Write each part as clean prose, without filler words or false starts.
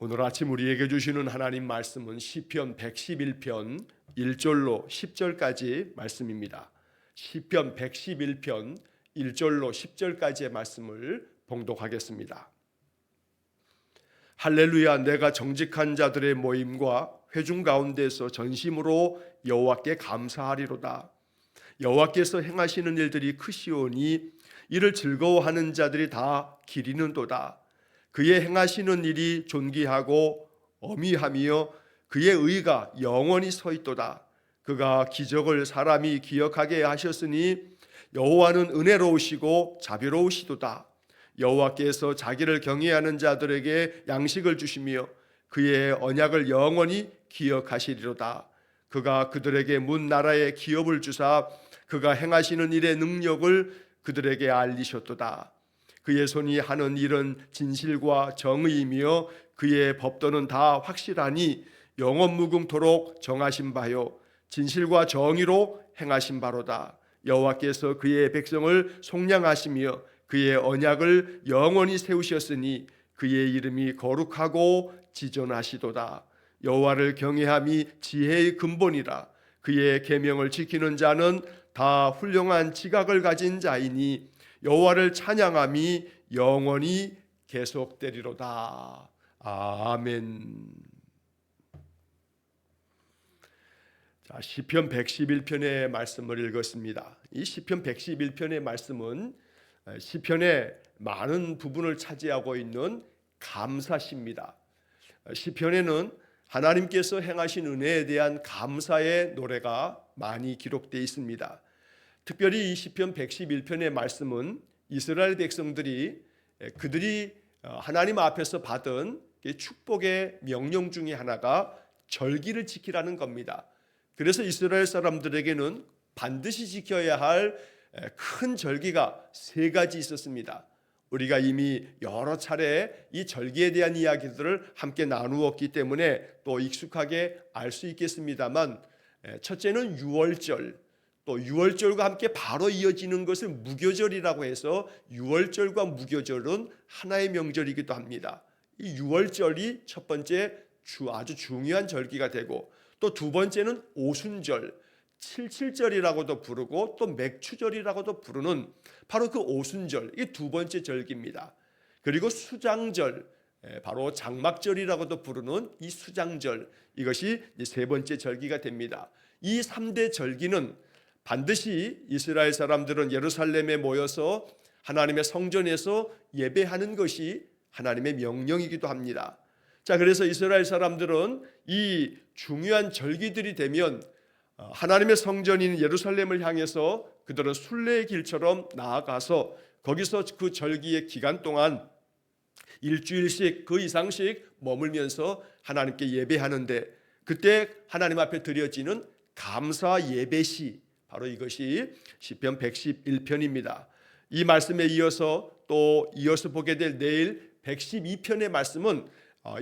오늘 아침 우리에게 주시는 하나님 말씀은 시편 111편 1절로 10절까지 말씀입니다. 시편 111편 1절로 10절까지의 말씀을 봉독하겠습니다. 할렐루야, 내가 정직한 자들의 모임과 회중 가운데서 전심으로 여호와께 감사하리로다. 여호와께서 행하시는 일들이 크시오니 이를 즐거워하는 자들이 다 기리는도다. 그의 행하시는 일이 존귀하고 어미하며 그의 의가 영원히 서 있도다. 그가 기적을 사람이 기억하게 하셨으니 여호와는 은혜로우시고 자비로우시도다. 여호와께서 자기를 경외하는 자들에게 양식을 주시며 그의 언약을 영원히 기억하시리로다. 그가 그들에게 문 나라의 기업을 주사 그가 행하시는 일의 능력을 그들에게 알리셨도다. 그의 손이 하는 일은 진실과 정의이며 그의 법도는 다 확실하니 영원무궁토록 정하신 바요 진실과 정의로 행하신 바로다. 여호와께서 그의 백성을 속량하시며 그의 언약을 영원히 세우셨으니 그의 이름이 거룩하고 지존하시도다. 여호와를 경외함이 지혜의 근본이라. 그의 계명을 지키는 자는 다 훌륭한 지각을 가진 자이니 여호와를 찬양함이 영원히 계속되리로다. 아멘. 자, 시편 111편의 말씀을 읽었습니다. 이 시편 111편의 말씀은 시편의 많은 부분을 차지하고 있는 감사시입니다. 시편에는 하나님께서 행하신 은혜에 대한 감사의 노래가 많이 기록되어 있습니다. 특별히 이 시편 111편의 말씀은 이스라엘 백성들이 그들이 하나님 앞에서 받은 축복의 명령 중에 하나가 절기를 지키라는 겁니다. 그래서 이스라엘 사람들에게는 반드시 지켜야 할 큰 절기가 세 가지 있었습니다. 우리가 이미 여러 차례 이 절기에 대한 이야기들을 함께 나누었기 때문에 또 익숙하게 알 수 있겠습니다만, 첫째는 유월절, 또 유월절과 함께 바로 이어지는 것을 무교절이라고 해서 유월절과 무교절은 하나의 명절이기도 합니다. 이 유월절이 첫 번째 아주 중요한 절기가 되고, 또 두 번째는 오순절, 칠칠절이라고도 부르고 또 맥추절이라고도 부르는 바로 그 오순절, 이게 두 번째 절기입니다. 그리고 수장절, 바로 장막절이라고도 부르는 이 수장절, 이것이 세 번째 절기가 됩니다. 이 3대 절기는 반드시 이스라엘 사람들은 예루살렘에 모여서 하나님의 성전에서 예배하는 것이 하나님의 명령이기도 합니다. 자, 그래서 이스라엘 사람들은 이 중요한 절기들이 되면 하나님의 성전인 예루살렘을 향해서 그들은 순례의 길처럼 나아가서 거기서 그 절기의 기간 동안 일주일씩 그 이상씩 머물면서 하나님께 예배하는데, 그때 하나님 앞에 드려지는 감사 예배시, 바로 이것이 시편 111편입니다. 이 말씀에 이어서 보게 될 내일 112편의 말씀은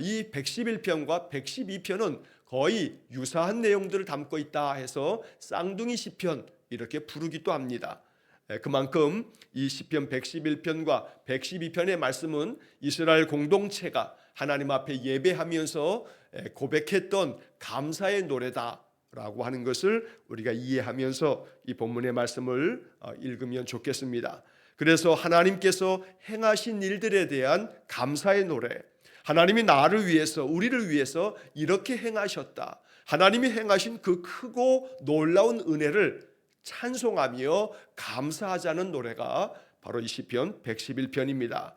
이 111편과 112편은 거의 유사한 내용들을 담고 있다 해서 쌍둥이 시편 이렇게 부르기도 합니다. 그만큼 이 시편 111편과 112편의 말씀은 이스라엘 공동체가 하나님 앞에 예배하면서 고백했던 감사의 노래다라고 하는 것을 우리가 이해하면서 이 본문의 말씀을 읽으면 좋겠습니다. 그래서 하나님께서 행하신 일들에 대한 감사의 노래, 하나님이 나를 위해서, 우리를 위해서 이렇게 행하셨다, 하나님이 행하신 그 크고 놀라운 은혜를 찬송하며 감사하자는 노래가 바로 이 시편 111편입니다.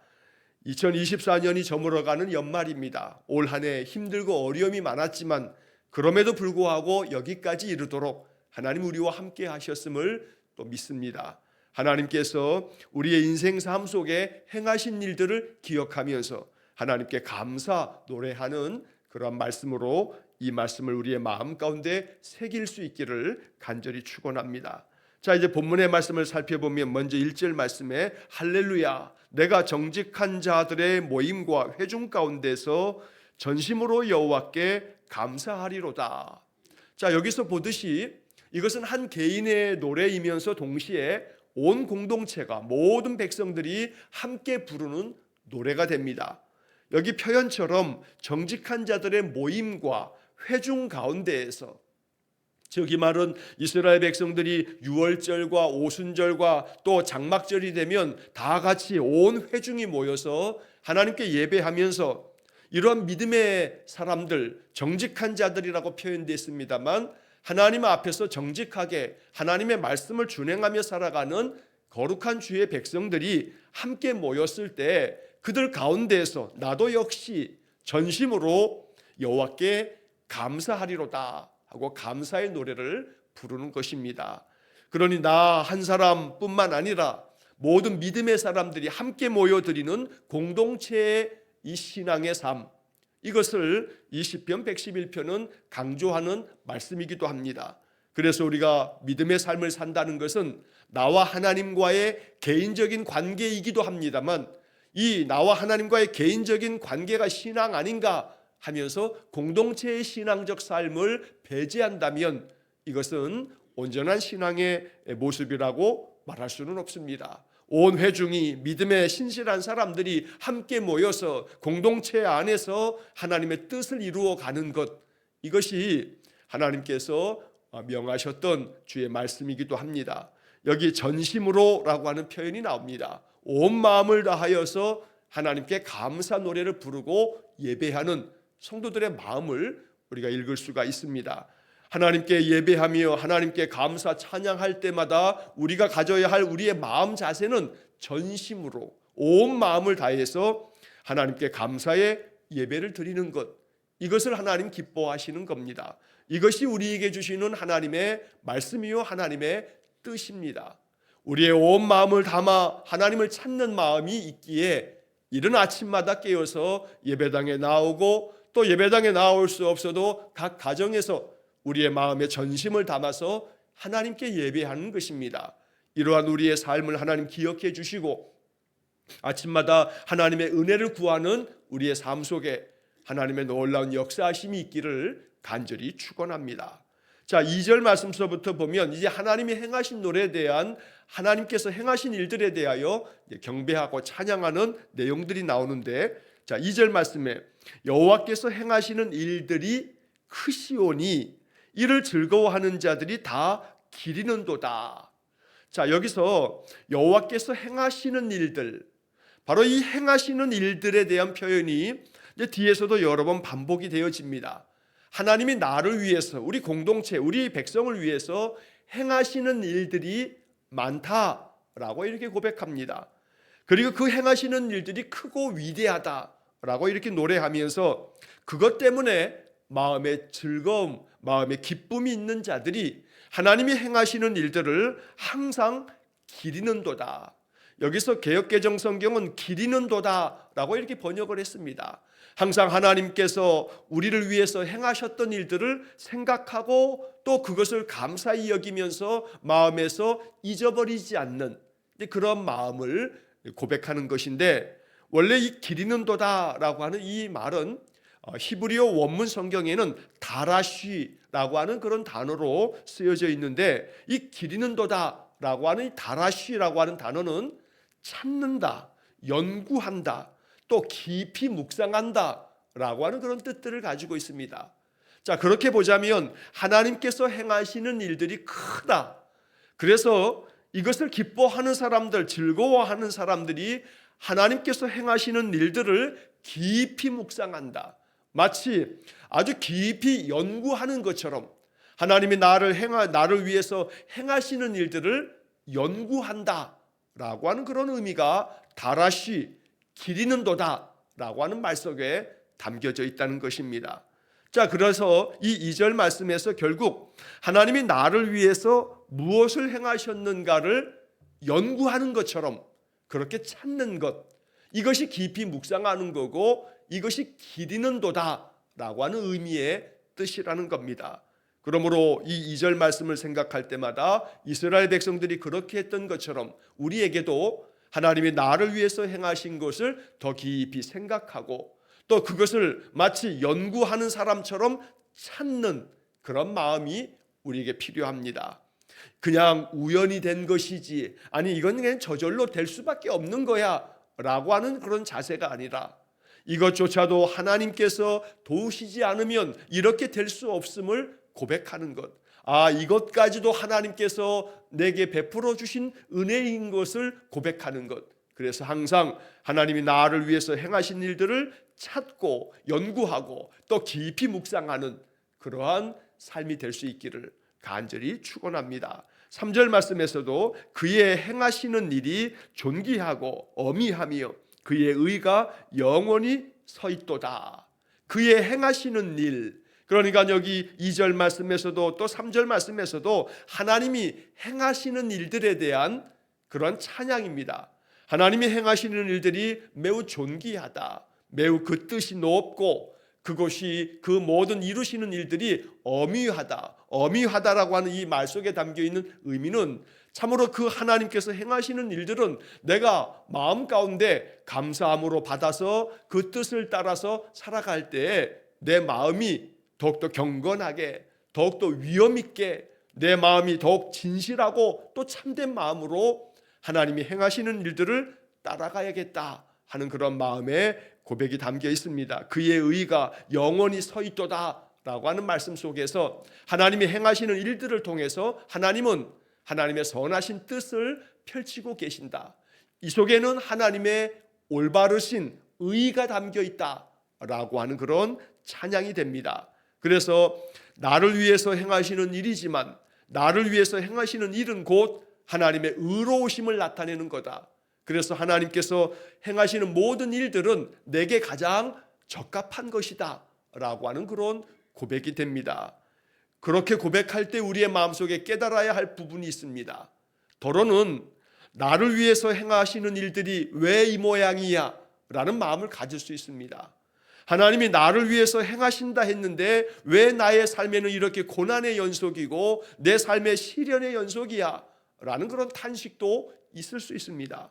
2024년이 저물어가는 연말입니다. 올 한 해 힘들고 어려움이 많았지만 그럼에도 불구하고 여기까지 이르도록 하나님 우리와 함께 하셨음을 또 믿습니다. 하나님께서 우리의 인생 삶 속에 행하신 일들을 기억하면서 하나님께 감사 노래하는 그런 말씀으로 이 말씀을 우리의 마음 가운데 새길 수 있기를 간절히 축원합니다. 자, 이제 본문의 말씀을 살펴보면 먼저 1절 말씀에 할렐루야, 내가 정직한 자들의 모임과 회중 가운데서 전심으로 여호와께 감사하리로다. 자, 여기서 보듯이 이것은 한 개인의 노래이면서 동시에 온 공동체가, 모든 백성들이 함께 부르는 노래가 됩니다. 여기 표현처럼 정직한 자들의 모임과 회중 가운데에서, 즉 이 말은 이스라엘 백성들이 유월절과 오순절과 또 장막절이 되면 다 같이 온 회중이 모여서 하나님께 예배하면서 이러한 믿음의 사람들, 정직한 자들이라고 표현됐습니다만 하나님 앞에서 정직하게 하나님의 말씀을 준행하며 살아가는 거룩한 주의 백성들이 함께 모였을 때 그들 가운데에서 나도 역시 전심으로 여호와께 감사하리로다 하고 감사의 노래를 부르는 것입니다. 그러니 나 한 사람뿐만 아니라 모든 믿음의 사람들이 함께 모여드리는 공동체의 이 신앙의 삶, 이것을 이 시편 111편은 강조하는 말씀이기도 합니다. 그래서 우리가 믿음의 삶을 산다는 것은 나와 하나님과의 개인적인 관계이기도 합니다만 이 나와 하나님과의 개인적인 관계가 신앙 아닌가 하면서 공동체의 신앙적 삶을 배제한다면 이것은 온전한 신앙의 모습이라고 말할 수는 없습니다. 온 회중이 믿음의 신실한 사람들이 함께 모여서 공동체 안에서 하나님의 뜻을 이루어 가는 것, 이것이 하나님께서 명하셨던 주의 말씀이기도 합니다. 여기 전심으로라고 하는 표현이 나옵니다. 온 마음을 다하여서 하나님께 감사 노래를 부르고 예배하는 성도들의 마음을 우리가 읽을 수가 있습니다. 하나님께 예배하며 하나님께 감사 찬양할 때마다 우리가 가져야 할 우리의 마음 자세는 전심으로 온 마음을 다해서 하나님께 감사의 예배를 드리는 것, 이것을 하나님 기뻐하시는 겁니다. 이것이 우리에게 주시는 하나님의 말씀이요 하나님의 뜻입니다. 우리의 온 마음을 담아 하나님을 찾는 마음이 있기에 이른 아침마다 깨어서 예배당에 나오고 또 예배당에 나올 수 없어도 각 가정에서 우리의 마음에 전심을 담아서 하나님께 예배하는 것입니다. 이러한 우리의 삶을 하나님 기억해 주시고 아침마다 하나님의 은혜를 구하는 우리의 삶 속에 하나님의 놀라운 역사하심이 있기를 간절히 축원합니다. 자, 2절 말씀서부터 보면 이제 하나님이 행하신 노래에 대한 하나님께서 행하신 일들에 대하여 경배하고 찬양하는 내용들이 나오는데, 자, 2절 말씀에 여호와께서 행하시는 일들이 크시오니 이를 즐거워하는 자들이 다 기리는도다. 자, 여기서 여호와께서 행하시는 일들, 바로 이 행하시는 일들에 대한 표현이 이제 뒤에서도 여러 번 반복이 되어집니다. 하나님이 나를 위해서, 우리 공동체, 우리 백성을 위해서 행하시는 일들이 많다라고 이렇게 고백합니다. 그리고 그 행하시는 일들이 크고 위대하다라고 이렇게 노래하면서 그것 때문에 마음의 즐거움, 마음의 기쁨이 있는 자들이 하나님이 행하시는 일들을 항상 기리는도다. 여기서 개역개정 성경은 기리는도다라고 이렇게 번역을 했습니다. 항상 하나님께서 우리를 위해서 행하셨던 일들을 생각하고 또 그것을 감사히 여기면서 마음에서 잊어버리지 않는 그런 마음을 고백하는 것인데, 원래 이 기리는도다라고 하는 이 말은 히브리어 원문 성경에는 다라쉬라고 하는 그런 단어로 쓰여져 있는데, 이 기리는도다라고 하는 이 다라쉬라고 하는 단어는 찾는다, 연구한다, 또 깊이 묵상한다 라고 하는 그런 뜻들을 가지고 있습니다. 자, 그렇게 보자면 하나님께서 행하시는 일들이 크다. 그래서 이것을 기뻐하는 사람들, 즐거워하는 사람들이 하나님께서 행하시는 일들을 깊이 묵상한다. 마치 아주 깊이 연구하는 것처럼 하나님이 나를 위해서 행하시는 일들을 연구한다 라고 하는 그런 의미가 다라쉬, 기리는도다 라고 하는 말 속에 담겨져 있다는 것입니다. 자, 그래서 이 2절 말씀에서 결국 하나님이 나를 위해서 무엇을 행하셨는가를 연구하는 것처럼 그렇게 찾는 것, 이것이 깊이 묵상하는 거고 이것이 기리는도다 라고 하는 의미의 뜻이라는 겁니다. 그러므로 이 2절 말씀을 생각할 때마다 이스라엘 백성들이 그렇게 했던 것처럼 우리에게도 하나님이 나를 위해서 행하신 것을 더 깊이 생각하고 또 그것을 마치 연구하는 사람처럼 찾는 그런 마음이 우리에게 필요합니다. 그냥 우연히 된 것이지, 아니 이건 그냥 저절로 될 수밖에 없는 거야 라고 하는 그런 자세가 아니라 이것조차도 하나님께서 도우시지 않으면 이렇게 될 수 없음을 고백하는 것. 이것까지도 하나님께서 내게 베풀어 주신 은혜인 것을 고백하는 것. 그래서 항상 하나님이 나를 위해서 행하신 일들을 찾고 연구하고 또 깊이 묵상하는 그러한 삶이 될 수 있기를 간절히 축원합니다. 3절 말씀에서도 그의 행하시는 일이 존귀하고 어미하며 그의 의가 영원히 서 있도다. 그의 행하시는 일, 그러니까 여기 2절 말씀에서도 또 3절 말씀에서도 하나님이 행하시는 일들에 대한 그런 찬양입니다. 하나님이 행하시는 일들이 매우 존귀하다, 매우 그 뜻이 높고 그것이 그 모든 이루시는 일들이 어미하다. 어미하다라고 하는 이 말 속에 담겨있는 의미는 참으로 그 하나님께서 행하시는 일들은 내가 마음 가운데 감사함으로 받아서 그 뜻을 따라서 살아갈 때 내 마음이 더욱더 경건하게, 더욱더 위엄 있게, 내 마음이 더욱 진실하고 또 참된 마음으로 하나님이 행하시는 일들을 따라가야겠다 하는 그런 마음의 고백이 담겨 있습니다. 그의 의가 영원히 서 있도다 라고 하는 말씀 속에서 하나님이 행하시는 일들을 통해서 하나님은 하나님의 선하신 뜻을 펼치고 계신다. 이 속에는 하나님의 올바르신 의가 담겨 있다라고 하는 그런 찬양이 됩니다. 그래서 나를 위해서 행하시는 일이지만 나를 위해서 행하시는 일은 곧 하나님의 의로우심을 나타내는 거다. 그래서 하나님께서 행하시는 모든 일들은 내게 가장 적합한 것이다 라고 하는 그런 고백이 됩니다. 그렇게 고백할 때 우리의 마음속에 깨달아야 할 부분이 있습니다. 더러는 나를 위해서 행하시는 일들이 왜 이 모양이야 라는 마음을 가질 수 있습니다. 하나님이 나를 위해서 행하신다 했는데 왜 나의 삶에는 이렇게 고난의 연속이고 내 삶의 시련의 연속이야 라는 그런 탄식도 있을 수 있습니다.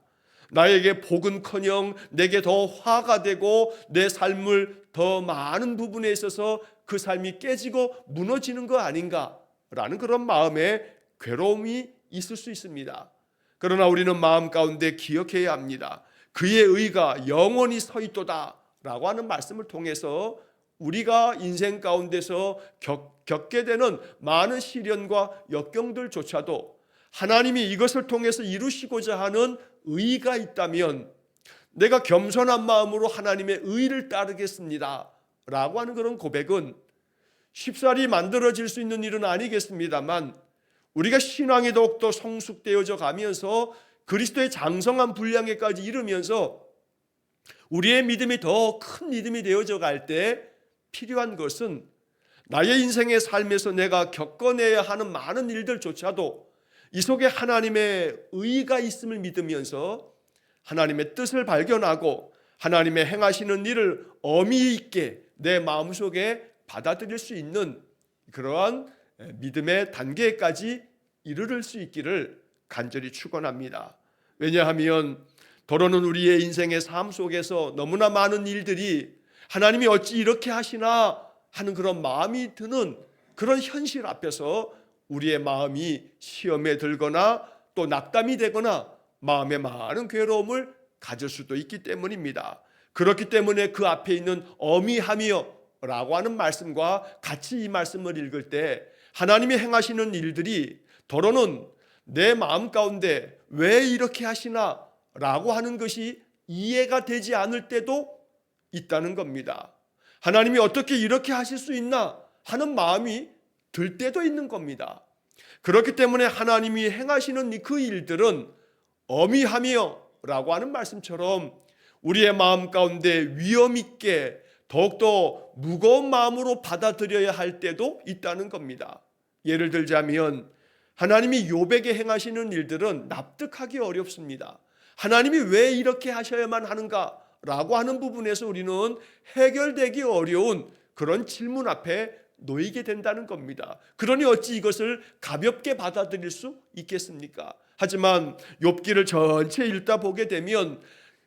나에게 복은커녕 내게 더 화가 되고 내 삶을 더 많은 부분에 있어서 그 삶이 깨지고 무너지는 거 아닌가라는 그런 마음의 괴로움이 있을 수 있습니다. 그러나 우리는 마음 가운데 기억해야 합니다. 그의 의가 영원히 서 있도다 라고 하는 말씀을 통해서 우리가 인생 가운데서 겪게 되는 많은 시련과 역경들조차도 하나님이 이것을 통해서 이루시고자 하는 의가 있다면 내가 겸손한 마음으로 하나님의 의를 따르겠습니다 라고 하는 그런 고백은 쉽사리 만들어질 수 있는 일은 아니겠습니다만 우리가 신앙이 더욱더 성숙되어져 가면서 그리스도의 장성한 분량에까지 이르면서 우리의 믿음이 더 큰 믿음이 되어져 갈 때 필요한 것은 나의 인생의 삶에서 내가 겪어내야 하는 많은 일들조차도 이 속에 하나님의 의가 있음을 믿으면서 하나님의 뜻을 발견하고 하나님의 행하시는 일을 어미 있게 내 마음속에 받아들일 수 있는 그러한 믿음의 단계까지 이르를 수 있기를 간절히 축원합니다. 왜냐하면 더러는 우리의 인생의 삶 속에서 너무나 많은 일들이 하나님이 어찌 이렇게 하시나 하는 그런 마음이 드는 그런 현실 앞에서 우리의 마음이 시험에 들거나 또 낙담이 되거나 마음에 많은 괴로움을 가질 수도 있기 때문입니다. 그렇기 때문에 그 앞에 있는 어미하며 라고 하는 말씀과 같이 이 말씀을 읽을 때 하나님이 행하시는 일들이 더러는 내 마음 가운데 왜 이렇게 하시나 라고 하는 것이 이해가 되지 않을 때도 있다는 겁니다. 하나님이 어떻게 이렇게 하실 수 있나 하는 마음이 들 때도 있는 겁니다. 그렇기 때문에 하나님이 행하시는 그 일들은 어미하며 라고 하는 말씀처럼 우리의 마음 가운데 위엄 있게 더욱더 무거운 마음으로 받아들여야 할 때도 있다는 겁니다. 예를 들자면 하나님이 욥에게 행하시는 일들은 납득하기 어렵습니다. 하나님이 왜 이렇게 하셔야만 하는가 라고 하는 부분에서 우리는 해결되기 어려운 그런 질문 앞에 놓이게 된다는 겁니다. 그러니 어찌 이것을 가볍게 받아들일 수 있겠습니까? 하지만 욥기를 전체 읽다 보게 되면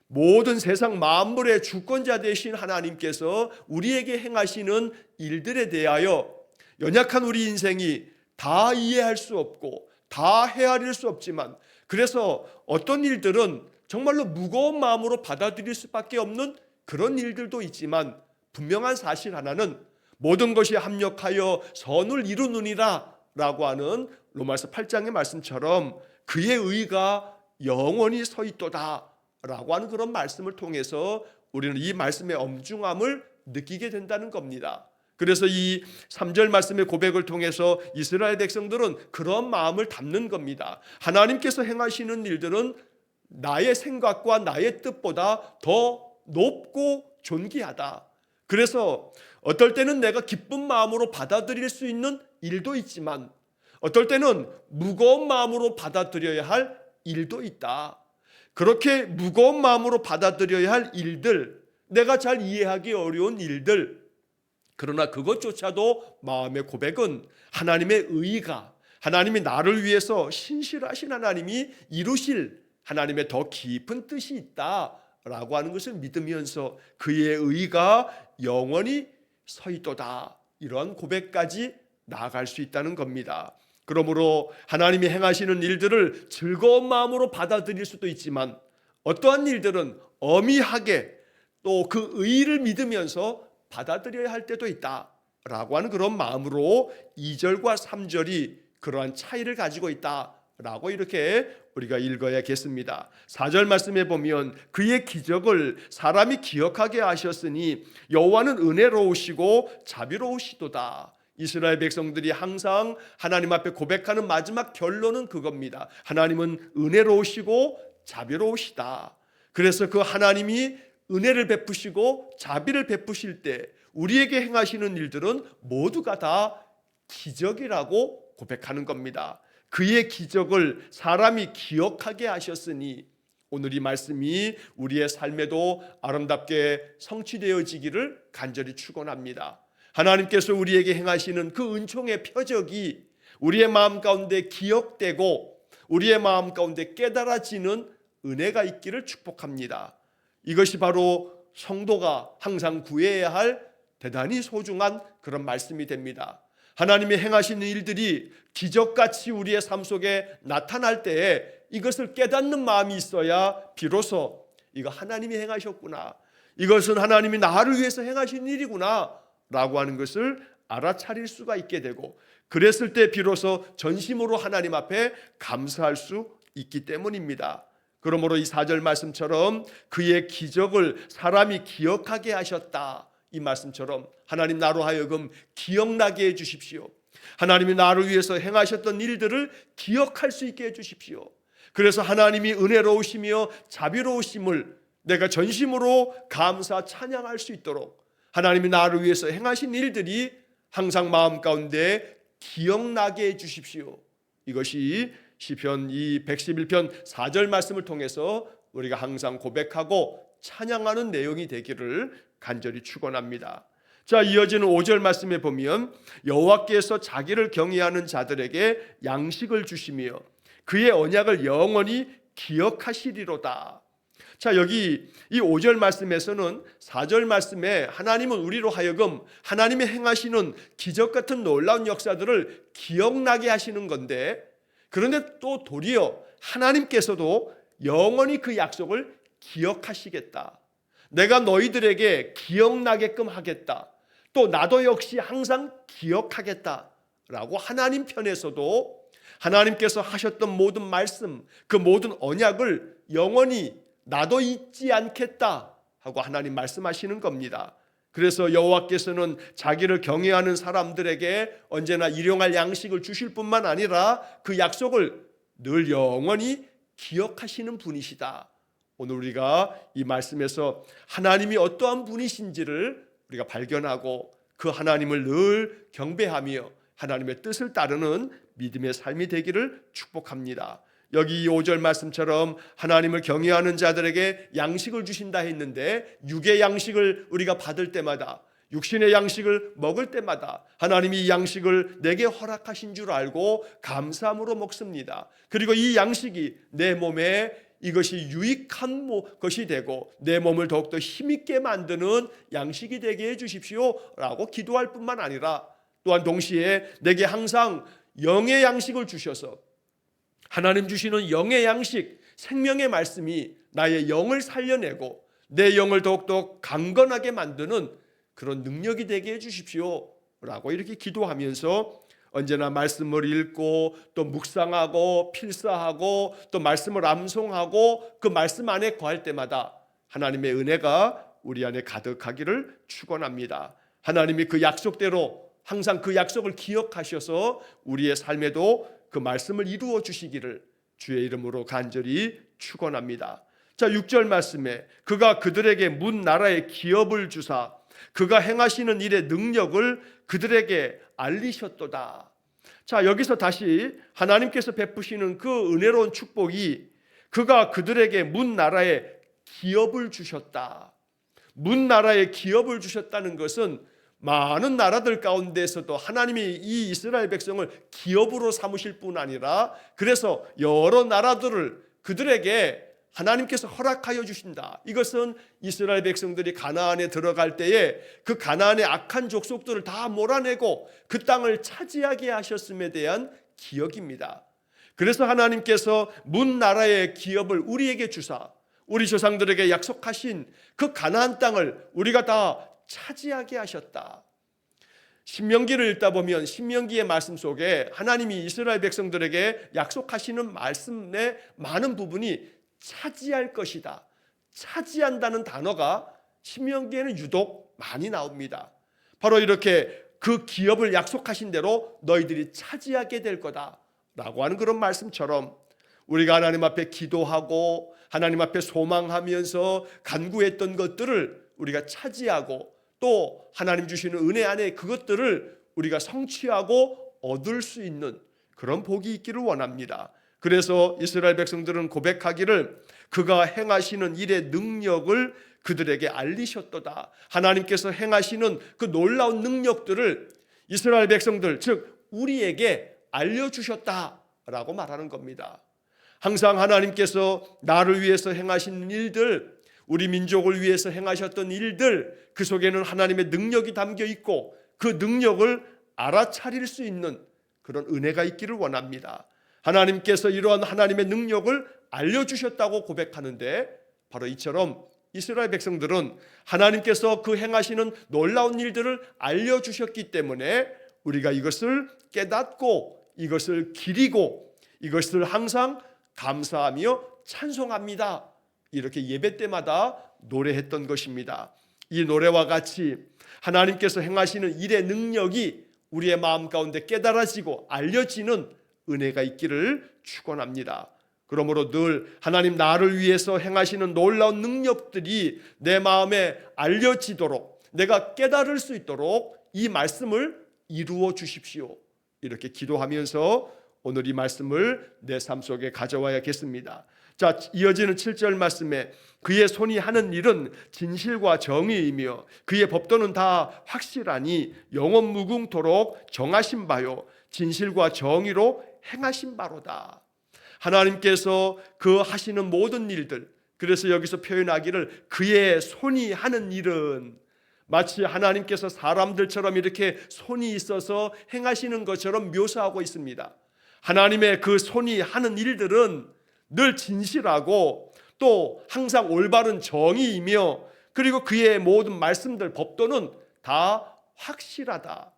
모든 세상 만물의 주권자 되신 하나님께서 우리에게 행하시는 일들에 대하여 연약한 우리 인생이 다 이해할 수 없고 다 헤아릴 수 없지만 그래서 어떤 일들은 정말로 무거운 마음으로 받아들일 수밖에 없는 그런 일들도 있지만 분명한 사실 하나는 모든 것이 합력하여 선을 이루느니라 라고 하는 로마서 8장의 말씀처럼 그의 의가 영원히 서 있도다 라고 하는 그런 말씀을 통해서 우리는 이 말씀의 엄중함을 느끼게 된다는 겁니다. 그래서 이 3절 말씀의 고백을 통해서 이스라엘 백성들은 그런 마음을 담는 겁니다. 하나님께서 행하시는 일들은 나의 생각과 나의 뜻보다 더 높고 존귀하다. 그래서 어떨 때는 내가 기쁜 마음으로 받아들일 수 있는 일도 있지만 어떨 때는 무거운 마음으로 받아들여야 할 일도 있다. 그렇게 무거운 마음으로 받아들여야 할 일들, 내가 잘 이해하기 어려운 일들, 그러나 그것조차도 마음의 고백은 하나님의 의가, 하나님이 나를 위해서 신실하신 하나님이 이루실 하나님의 더 깊은 뜻이 있다라고 하는 것을 믿으면서 그의 의가 영원히 서 있도다, 이러한 고백까지 나아갈 수 있다는 겁니다. 그러므로 하나님이 행하시는 일들을 즐거운 마음으로 받아들일 수도 있지만 어떠한 일들은 엄히하게 또 그 의를 믿으면서 받아들여야 할 때도 있다라고 하는 그런 마음으로 2절과 3절이 그러한 차이를 가지고 있다라고 이렇게 우리가 읽어야겠습니다. 4절 말씀에 보면 그의 기적을 사람이 기억하게 하셨으니 여호와는 은혜로우시고 자비로우시도다. 이스라엘 백성들이 항상 하나님 앞에 고백하는 마지막 결론은 그겁니다. 하나님은 은혜로우시고 자비로우시다. 그래서 그 하나님이 은혜를 베푸시고 자비를 베푸실 때 우리에게 행하시는 일들은 모두가 다 기적이라고 고백하는 겁니다. 그의 기적을 사람이 기억하게 하셨으니 오늘 이 말씀이 우리의 삶에도 아름답게 성취되어지기를 간절히 축원합니다. 하나님께서 우리에게 행하시는 그 은총의 표적이 우리의 마음 가운데 기억되고 우리의 마음 가운데 깨달아지는 은혜가 있기를 축복합니다. 이것이 바로 성도가 항상 구해야 할 대단히 소중한 그런 말씀이 됩니다. 하나님이 행하시는 일들이 기적같이 우리의 삶 속에 나타날 때에 이것을 깨닫는 마음이 있어야 비로소 이거 하나님이 행하셨구나, 이것은 하나님이 나를 위해서 행하신 일이구나 라고 하는 것을 알아차릴 수가 있게 되고, 그랬을 때 비로소 전심으로 하나님 앞에 감사할 수 있기 때문입니다. 그러므로 이 4절 말씀처럼 그의 기적을 사람이 기억하게 하셨다, 이 말씀처럼 하나님 나로 하여금 기억나게 해주십시오. 하나님이 나를 위해서 행하셨던 일들을 기억할 수 있게 해주십시오. 그래서 하나님이 은혜로우시며 자비로우심을 내가 전심으로 감사 찬양할 수 있도록 하나님이 나를 위해서 행하신 일들이 항상 마음 가운데 기억나게 해주십시오. 이것이 시편 이 111편 4절 말씀을 통해서 우리가 항상 고백하고 찬양하는 내용이 되기를 간절히 축원합니다. 자, 이어지는 5절 말씀에 보면 여호와께서 자기를 경외하는 자들에게 양식을 주시며 그의 언약을 영원히 기억하시리로다. 자, 여기 이 5절 말씀에서는 4절 말씀에 하나님은 우리로 하여금 하나님의 행하시는 기적 같은 놀라운 역사들을 기억나게 하시는 건데, 그런데 또 도리어 하나님께서도 영원히 그 약속을 기억하시겠다, 내가 너희들에게 기억나게끔 하겠다, 또 나도 역시 항상 기억하겠다 라고 하나님 편에서도 하나님께서 하셨던 모든 말씀, 그 모든 언약을 영원히 나도 잊지 않겠다 하고 하나님 말씀하시는 겁니다. 그래서 여호와께서는 자기를 경외하는 사람들에게 언제나 일용할 양식을 주실 뿐만 아니라 그 약속을 늘 영원히 기억하시는 분이시다. 오늘 우리가 이 말씀에서 하나님이 어떠한 분이신지를 우리가 발견하고 그 하나님을 늘 경배하며 하나님의 뜻을 따르는 믿음의 삶이 되기를 축복합니다. 여기 이 5절 말씀처럼 하나님을 경외하는 자들에게 양식을 주신다 했는데, 육의 양식을 우리가 받을 때마다, 육신의 양식을 먹을 때마다 하나님이 이 양식을 내게 허락하신 줄 알고 감사함으로 먹습니다. 그리고 이 양식이 내 몸에 이것이 유익한 것이 되고 내 몸을 더욱더 힘있게 만드는 양식이 되게 해주십시오 라고 기도할 뿐만 아니라, 또한 동시에 내게 항상 영의 양식을 주셔서 하나님 주시는 영의 양식, 생명의 말씀이 나의 영을 살려내고 내 영을 더욱더 강건하게 만드는 그런 능력이 되게 해주십시오 라고 이렇게 기도하면서 언제나 말씀을 읽고 또 묵상하고 필사하고 또 말씀을 암송하고 그 말씀 안에 거할 때마다 하나님의 은혜가 우리 안에 가득하기를 축원합니다. 하나님이 그 약속대로 항상 그 약속을 기억하셔서 우리의 삶에도 그 말씀을 이루어 주시기를 주의 이름으로 간절히 축원합니다. 자, 6절 말씀에 그가 그들에게 문 나라의 기업을 주사 그가 행하시는 일의 능력을 그들에게 알리셨도다. 자, 여기서 다시 하나님께서 베푸시는 그 은혜로운 축복이 그가 그들에게 문 나라의 기업을 주셨다. 문 나라의 기업을 주셨다는 것은 많은 나라들 가운데서도 하나님이 이 이스라엘 백성을 기업으로 삼으실 뿐 아니라 그래서 여러 나라들을 그들에게 하나님께서 허락하여 주신다. 이것은 이스라엘 백성들이 가나안에 들어갈 때에 그 가나안의 악한 족속들을 다 몰아내고 그 땅을 차지하게 하셨음에 대한 기억입니다. 그래서 하나님께서 문 나라의 기업을 우리에게 주사 우리 조상들에게 약속하신 그 가나안 땅을 우리가 다 차지하게 하셨다. 신명기를 읽다 보면 신명기의 말씀 속에 하나님이 이스라엘 백성들에게 약속하시는 말씀의 많은 부분이 차지할 것이다. 차지한다는 단어가 신명기에는 유독 많이 나옵니다. 바로 이렇게 그 기업을 약속하신 대로 너희들이 차지하게 될 거다 라고 하는 그런 말씀처럼 우리가 하나님 앞에 기도하고 하나님 앞에 소망하면서 간구했던 것들을 우리가 차지하고 또 하나님 주시는 은혜 안에 그것들을 우리가 성취하고 얻을 수 있는 그런 복이 있기를 원합니다. 그래서 이스라엘 백성들은 고백하기를 그가 행하시는 일의 능력을 그들에게 알리셨도다. 하나님께서 행하시는 그 놀라운 능력들을 이스라엘 백성들 즉 우리에게 알려주셨다라고 말하는 겁니다. 항상 하나님께서 나를 위해서 행하신 일들, 우리 민족을 위해서 행하셨던 일들, 그 속에는 하나님의 능력이 담겨 있고 그 능력을 알아차릴 수 있는 그런 은혜가 있기를 원합니다. 하나님께서 이러한 하나님의 능력을 알려주셨다고 고백하는데 바로 이처럼 이스라엘 백성들은 하나님께서 그 행하시는 놀라운 일들을 알려주셨기 때문에 우리가 이것을 깨닫고 이것을 기리고 이것을 항상 감사하며 찬송합니다. 이렇게 예배 때마다 노래했던 것입니다. 이 노래와 같이 하나님께서 행하시는 일의 능력이 우리의 마음 가운데 깨달아지고 알려지는 은혜가 있기를 축원합니다. 그러므로 늘 하나님 나를 위해서 행하시는 놀라운 능력들이 내 마음에 알려지도록 내가 깨달을 수 있도록 이 말씀을 이루어 주십시오. 이렇게 기도하면서 오늘 이 말씀을 내 삶 속에 가져와야겠습니다. 자, 이어지는 7절 말씀에 그의 손이 하는 일은 진실과 정의이며 그의 법도는 다 확실하니 영원 무궁토록 정하신 바요 진실과 정의로 행하신 바로다. 하나님께서 그 하시는 모든 일들, 그래서 여기서 표현하기를 그의 손이 하는 일은 마치 하나님께서 사람들처럼 이렇게 손이 있어서 행하시는 것처럼 묘사하고 있습니다. 하나님의 그 손이 하는 일들은 늘 진실하고 또 항상 올바른 정의이며 그리고 그의 모든 말씀들, 법도는 다 확실하다.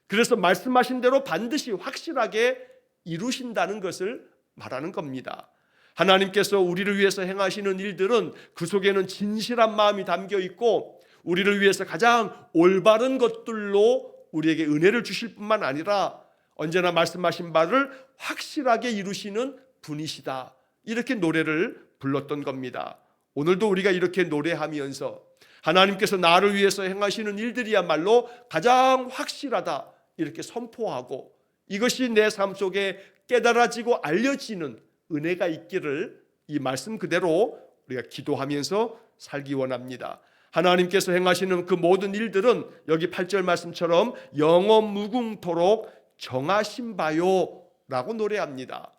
그래서 말씀하신 대로 반드시 확실하게 이루신다는 것을 말하는 겁니다. 하나님께서 우리를 위해서 행하시는 일들은 그 속에는 진실한 마음이 담겨 있고 우리를 위해서 가장 올바른 것들로 우리에게 은혜를 주실 뿐만 아니라 언제나 말씀하신 바를 확실하게 이루시는 분이시다. 이렇게 노래를 불렀던 겁니다. 오늘도 우리가 이렇게 노래하면서 하나님께서 나를 위해서 행하시는 일들이야말로 가장 확실하다 이렇게 선포하고 이것이 내 삶 속에 깨달아지고 알려지는 은혜가 있기를 이 말씀 그대로 우리가 기도하면서 살기 원합니다. 하나님께서 행하시는 그 모든 일들은 여기 8절 말씀처럼 영원 무궁토록 정하신 바요 라고 노래합니다.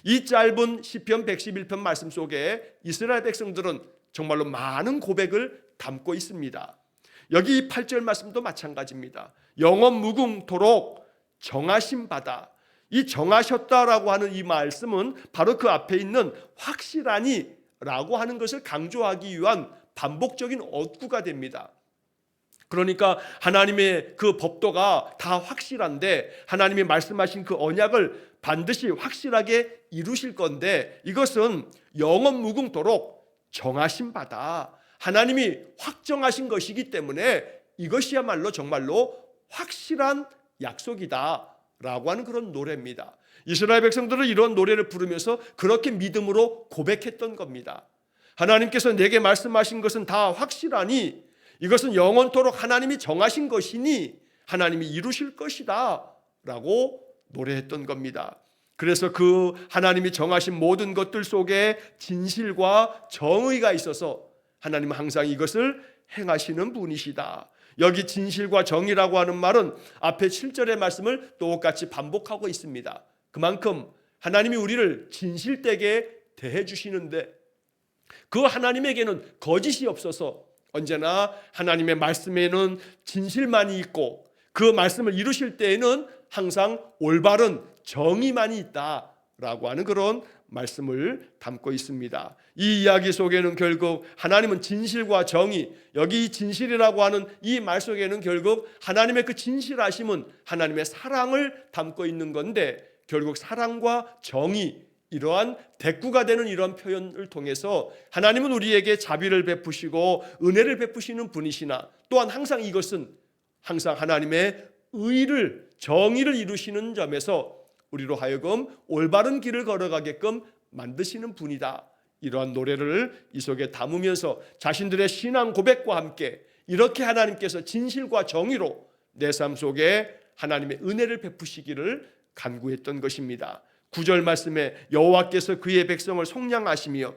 이 짧은 시편 111편 말씀 속에 이스라엘 백성들은 정말로 많은 고백을 담고 있습니다. 여기 8절 말씀도 마찬가지입니다. 영원 무궁토록 정하신 바다. 이 정하셨다라고 하는 이 말씀은 바로 그 앞에 있는 확실하니 라고 하는 것을 강조하기 위한 반복적인 얻구가 됩니다. 그러니까 하나님의 그 법도가 다 확실한데 하나님이 말씀하신 그 언약을 반드시 확실하게 이루실 건데 이것은 영원 무궁토록 정하신 바다. 하나님이 확정하신 것이기 때문에 이것이야말로 정말로 확실한 약속이다 라고 하는 그런 노래입니다. 이스라엘 백성들은 이런 노래를 부르면서 그렇게 믿음으로 고백했던 겁니다. 하나님께서 내게 말씀하신 것은 다 확실하니 이것은 영원토록 하나님이 정하신 것이니 하나님이 이루실 것이다 라고 노래했던 겁니다. 그래서 그 하나님이 정하신 모든 것들 속에 진실과 정의가 있어서 하나님은 항상 이것을 행하시는 분이시다. 여기 진실과 정의라고 하는 말은 앞에 7절의 말씀을 똑같이 반복하고 있습니다. 그만큼 하나님이 우리를 진실되게 대해 주시는데 그 하나님에게는 거짓이 없어서 언제나 하나님의 말씀에는 진실만이 있고 그 말씀을 이루실 때에는 항상 올바른 정의만이 있다라고 하는 그런 말씀을 담고 있습니다. 이 이야기 속에는 결국 하나님은 진실과 정의, 여기 진실이라고 하는 이 말 속에는 결국 하나님의 그 진실하심은 하나님의 사랑을 담고 있는 건데 결국 사랑과 정의, 이러한 대꾸가 되는 이런 표현을 통해서 하나님은 우리에게 자비를 베푸시고 은혜를 베푸시는 분이시나 또한 항상 이것은 항상 하나님의 의를, 정의를 이루시는 점에서 우리로 하여금 올바른 길을 걸어가게끔 만드시는 분이다. 이러한 노래를 이 속에 담으면서 자신들의 신앙 고백과 함께 이렇게 하나님께서 진실과 정의로 내 삶 속에 하나님의 은혜를 베푸시기를 간구했던 것입니다. 9절 말씀에 여호와께서 그의 백성을 속량하시며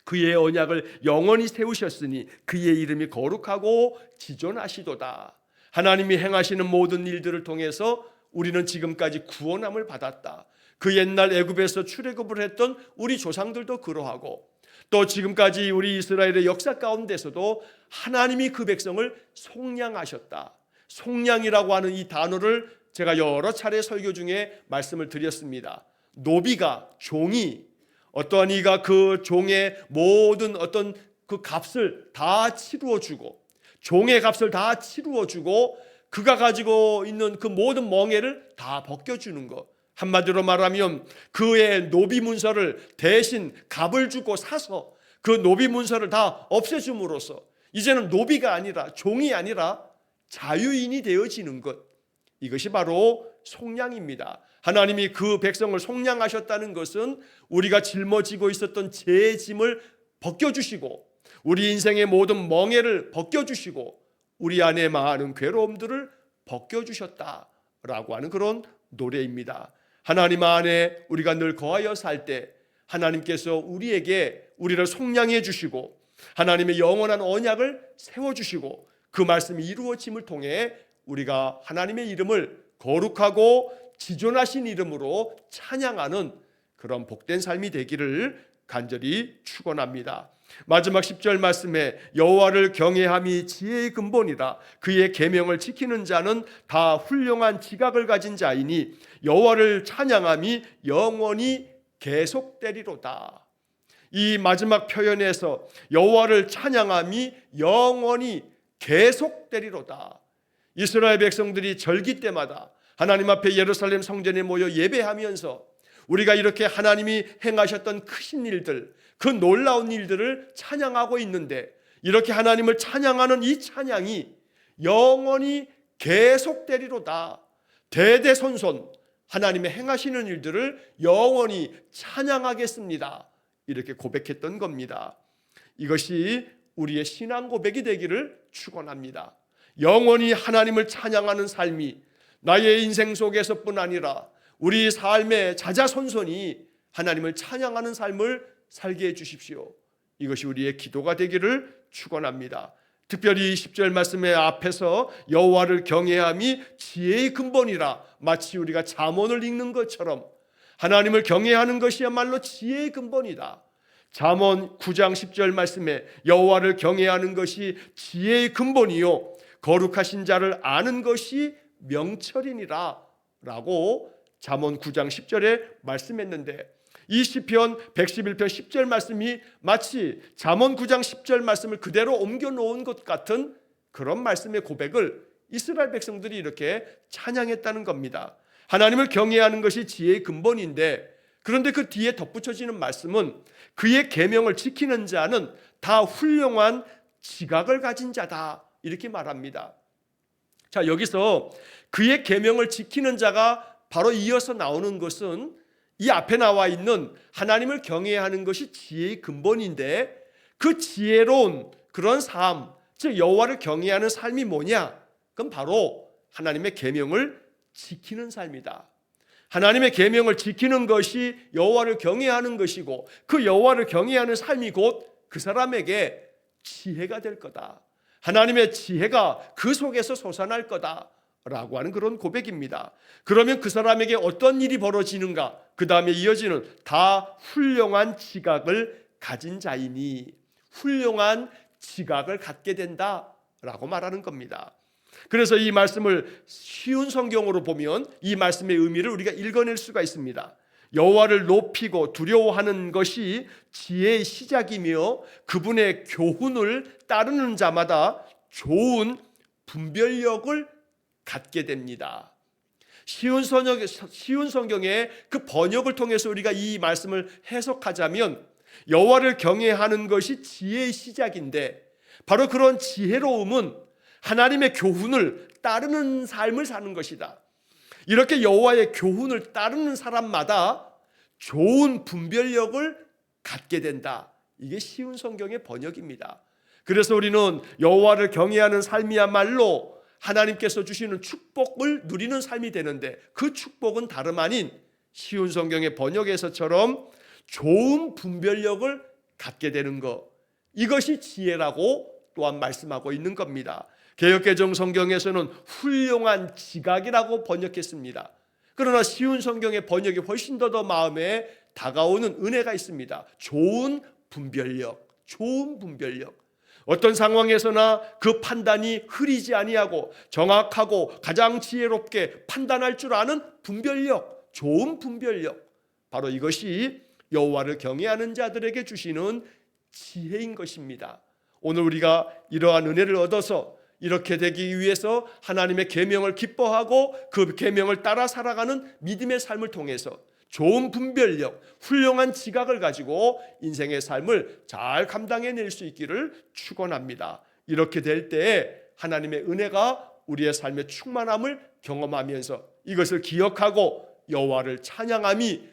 그의 언약을 영원히 세우셨으니 그의 이름이 거룩하고 지존하시도다. 하나님이 행하시는 모든 일들을 통해서 우리는 지금까지 구원함을 받았다. 그 옛날 애굽에서 출애굽을 했던 우리 조상들도 그러하고 또 지금까지 우리 이스라엘의 역사 가운데서도 하나님이 그 백성을 속량하셨다. 속량이라고 하는 이 단어를 제가 여러 차례 설교 중에 말씀을 드렸습니다. 노비가, 종이, 어떠한 이가 그 종의 모든 어떤 그 값을 다 치루어 주고 종의 값을 다 치루어 주고 그가 가지고 있는 그 모든 멍에를 다 벗겨주는 것. 한마디로 말하면 그의 노비 문서를 대신 값을 주고 사서 그 노비 문서를 다 없애줌으로써 이제는 노비가 아니라 종이 아니라 자유인이 되어지는 것. 이것이 바로 속량입니다. 하나님이 그 백성을 속량하셨다는 것은 우리가 짊어지고 있었던 죄의 짐을 벗겨주시고 우리 인생의 모든 멍에를 벗겨주시고 우리 안에 많은 괴로움들을 벗겨주셨다라고 하는 그런 노래입니다. 하나님 안에 우리가 늘 거하여 살 때 하나님께서 우리를 속량해 주시고 하나님의 영원한 언약을 세워주시고 그 말씀이 이루어짐을 통해 우리가 하나님의 이름을 거룩하고 지존하신 이름으로 찬양하는 그런 복된 삶이 되기를 간절히 축원합니다. 마지막 10절 말씀에 여호와를 경외함이 지혜의 근본이라 그의 계명을 지키는 자는 다 훌륭한 지각을 가진 자이니 여호와를 찬양함이 영원히 계속되리로다. 이 마지막 표현에서 여호와를 찬양함이 영원히 계속되리로다. 이스라엘 백성들이 절기 때마다 하나님 앞에 예루살렘 성전에 모여 예배하면서 우리가 이렇게 하나님이 행하셨던 크신 일들, 그 놀라운 일들을 찬양하고 있는데 이렇게 하나님을 찬양하는 이 찬양이 영원히 계속되리로다. 대대손손 하나님의 행하시는 일들을 영원히 찬양하겠습니다. 이렇게 고백했던 겁니다. 이것이 우리의 신앙 고백이 되기를 축원합니다. 영원히 하나님을 찬양하는 삶이 나의 인생 속에서뿐 아니라 우리 삶의 자자손손이 하나님을 찬양하는 삶을 살게 해주십시오. 이것이 우리의 기도가 되기를 축원합니다. 특별히 10절 말씀의 앞에서 여호와를 경외함이 지혜의 근본이라 마치 우리가 잠언을 읽는 것처럼 하나님을 경외하는 것이야말로 지혜의 근본이다. 잠언 9장 10절 말씀에 여호와를 경외하는 것이 지혜의 근본이요 거룩하신 자를 아는 것이 명철이니라 라고 잠언 9장 10절에 말씀했는데 이 시편 111편 10절 말씀이 마치 잠언 9장 10절 말씀을 그대로 옮겨 놓은 것 같은 그런 말씀의 고백을 이스라엘 백성들이 이렇게 찬양했다는 겁니다. 하나님을 경외하는 것이 지혜의 근본인데, 그런데 그 뒤에 덧붙여지는 말씀은 그의 계명을 지키는 자는 다 훌륭한 지각을 가진 자다, 이렇게 말합니다. 자, 여기서 그의 계명을 지키는 자가 바로 이어서 나오는 것은 이 앞에 나와 있는 하나님을 경외하는 것이 지혜의 근본인데, 그 지혜로운 그런 삶, 즉 여호와를 경외하는 삶이 뭐냐? 그건 바로 하나님의 계명을 지키는 삶이다. 하나님의 계명을 지키는 것이 여호와를 경외하는 것이고, 그 여호와를 경외하는 삶이 곧 그 사람에게 지혜가 될 거다. 하나님의 지혜가 그 속에서 솟아날 거다라고 하는 그런 고백입니다. 그러면 그 사람에게 어떤 일이 벌어지는가? 그 다음에 이어지는 다 훌륭한 지각을 가진 자이니, 훌륭한 지각을 갖게 된다라고 말하는 겁니다. 그래서 이 말씀을 쉬운 성경으로 보면 이 말씀의 의미를 우리가 읽어낼 수가 있습니다. 여호와를 높이고 두려워하는 것이 지혜의 시작이며, 그분의 교훈을 따르는 자마다 좋은 분별력을 갖게 됩니다. 쉬운 성경의 그 번역을 통해서 우리가 이 말씀을 해석하자면, 여호와를 경외하는 것이 지혜의 시작인데, 바로 그런 지혜로움은 하나님의 교훈을 따르는 삶을 사는 것이다. 이렇게 여호와의 교훈을 따르는 사람마다 좋은 분별력을 갖게 된다. 이게 쉬운 성경의 번역입니다. 그래서 우리는 여호와를 경외하는 삶이야말로 하나님께서 주시는 축복을 누리는 삶이 되는데, 그 축복은 다름 아닌 쉬운 성경의 번역에서처럼 좋은 분별력을 갖게 되는 것, 이것이 지혜라고 또한 말씀하고 있는 겁니다. 개역개정 성경에서는 훌륭한 지각이라고 번역했습니다. 그러나 쉬운 성경의 번역이 훨씬 더 마음에 다가오는 은혜가 있습니다. 좋은 분별력, 좋은 분별력. 어떤 상황에서나 그 판단이 흐리지 아니하고 정확하고 가장 지혜롭게 판단할 줄 아는 분별력, 좋은 분별력. 바로 이것이 여호와를 경외하는 자들에게 주시는 지혜인 것입니다. 오늘 우리가 이러한 은혜를 얻어서 이렇게 되기 위해서 하나님의 계명을 기뻐하고 그 계명을 따라 살아가는 믿음의 삶을 통해서 좋은 분별력, 훌륭한 지각을 가지고 인생의 삶을 잘 감당해낼 수 있기를 축원합니다. 이렇게 될 때에 하나님의 은혜가 우리의 삶의 충만함을 경험하면서 이것을 기억하고 여호와를 찬양함이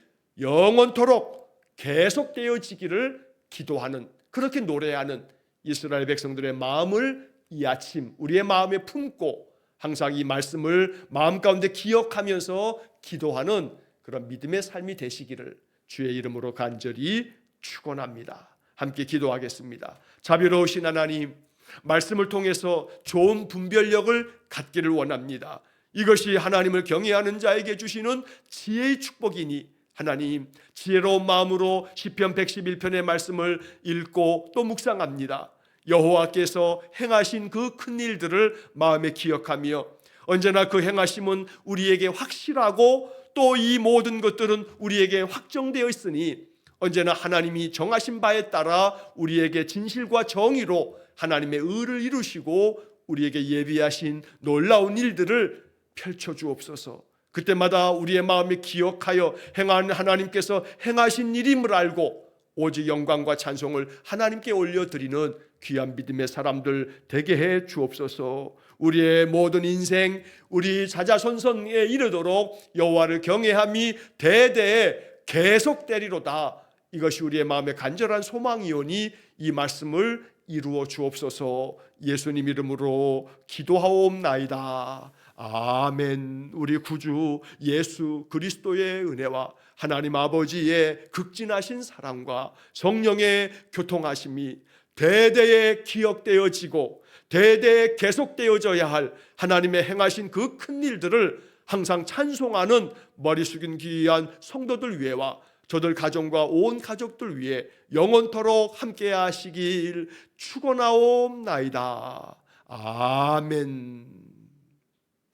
영원토록 계속되어지기를 기도하는, 그렇게 노래하는 이스라엘 백성들의 마음을 이 아침 우리의 마음에 품고 항상 이 말씀을 마음 가운데 기억하면서 기도하는 그런 믿음의 삶이 되시기를 주의 이름으로 간절히 축원합니다. 함께 기도하겠습니다. 자비로우신 하나님, 말씀을 통해서 좋은 분별력을 갖기를 원합니다. 이것이 하나님을 경외하는 자에게 주시는 지혜의 축복이니, 하나님, 지혜로운 마음으로 시편 111편의 말씀을 읽고 또 묵상합니다. 여호와께서 행하신 그 큰 일들을 마음에 기억하며, 언제나 그 행하심은 우리에게 확실하고 또 이 모든 것들은 우리에게 확정되어 있으니, 언제나 하나님이 정하신 바에 따라 우리에게 진실과 정의로 하나님의 의를 이루시고 우리에게 예비하신 놀라운 일들을 펼쳐주옵소서. 그때마다 우리의 마음에 기억하여 행한 하나님께서 행하신 일임을 알고 오직 영광과 찬송을 하나님께 올려드리는 귀한 믿음의 사람들 되게 해 주옵소서. 우리의 모든 인생, 우리 자자손손에 이르도록 여호와를 경외함이 대대에 계속되리로다. 이것이 우리의 마음의 간절한 소망이오니 이 말씀을 이루어 주옵소서. 예수님 이름으로 기도하옵나이다. 아멘. 우리 구주 예수 그리스도의 은혜와 하나님 아버지의 극진하신 사랑과 성령의 교통하심이 대대에 기억되어지고 대대에 계속되어져야 할 하나님의 행하신 그 큰 일들을 항상 찬송하는 머리 숙인 귀한 성도들 위해와 저들 가정과 온 가족들 위해 영원토록 함께 하시길 축원하옵나이다. 아멘.